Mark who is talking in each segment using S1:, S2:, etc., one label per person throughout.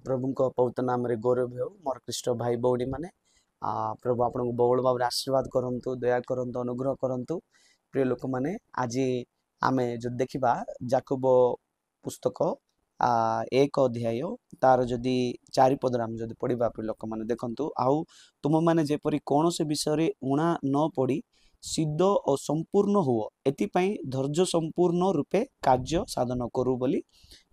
S1: प्रभु को पवित्र नाम रे गौरव हो मोर ख्रीष्ट भाई बौड़ी माने प्रभु आपन को बहुल भाव आशीर्वाद करंतु दया करंतु अनुग्रह करंतु प्रिय लोक माने आज आमे जो देखिबा याकूब पुस्तक 1 अध्याय तार जदि 4 पद आम जदि पढ़िबा प्रिय लोक माने देखंतु आउ तुम माने जेपरि कौन से विषय उणा न पड़ी सिद्ध और संपूर्ण हुओ एतिपाई धैर्य संपूर्ण रूपे कार्य साधन करू बोली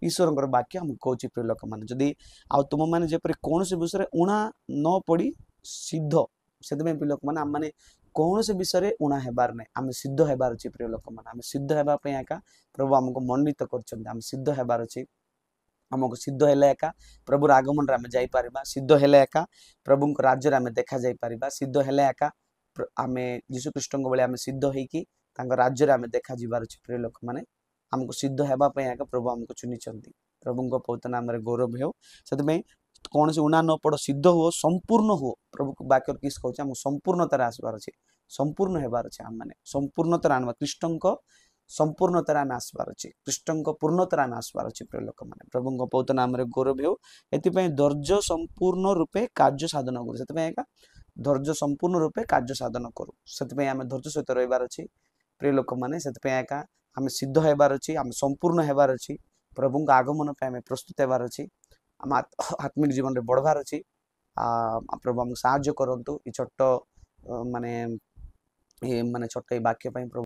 S1: ईश्वर वाक्य हम कहूँ प्रिय लोक मैंने जदि आ तुम मैंने जेपरि कौन से विषय उणा न पड़ी सिद्ध से प्रिय लोक मैंने आम मैंने कौन से विषय उणा हेबार नहीं आम सिद्ध हेबार अच्छी प्रिय लोक मैंने आम सिद्ध हेबापी एका प्रभु आमको मनोनीत कर सिद्ध हेबार अच्छी आमको सिद्ध हेले एका प्रभु आगमन आम जापर सिद्ध हेले एका प्रभु राज्य आम देखा जापर सिद्ध हेले एका आम जीशु कृष्ण भाई आम सिद्ध होकी राज्य आम देखा जीवार अच्छे प्रिय लोक मैंने आमको सिद्ध होगापी आगे प्रभु आमको चुनी प्रभु पवित्र नाम गौरव हो से कौन से उणा न पड़ सिद्ध हुओ संपूर्ण हुओ प्रभु वाक्य किस कहूँ आमको संपूर्णतार आसबार अच्छे संपूर्ण होबार अच्छे आम मैंने संपूर्णतार आनवा कृष्ण संपूर्णतार आम आसबार अच्छे कृष्ण पूर्णतार आम आसबार अच्छे प्रिय लोक मैंने प्रभु पवित्र नाम गौरव हो एपाई धैर्य संपूर्ण रूपे कार्य साधन करूँ से धैर्य संपूर्ण रूपे कार्य साधन करूँ से आम धैर्य सहित रहीबार अच्छी प्रिय लोक मैंने से आम सिद्ध होबार अच्छी आम संपूर्ण होबार अच्छी प्रभु आगमन आम प्रस्तुत होबार अच्छी आम आत्मिक जीवन में बढ़वार अच्छी प्रभु आमको साहाय्य करंतु छोट माने छोट वाक्य प्रभु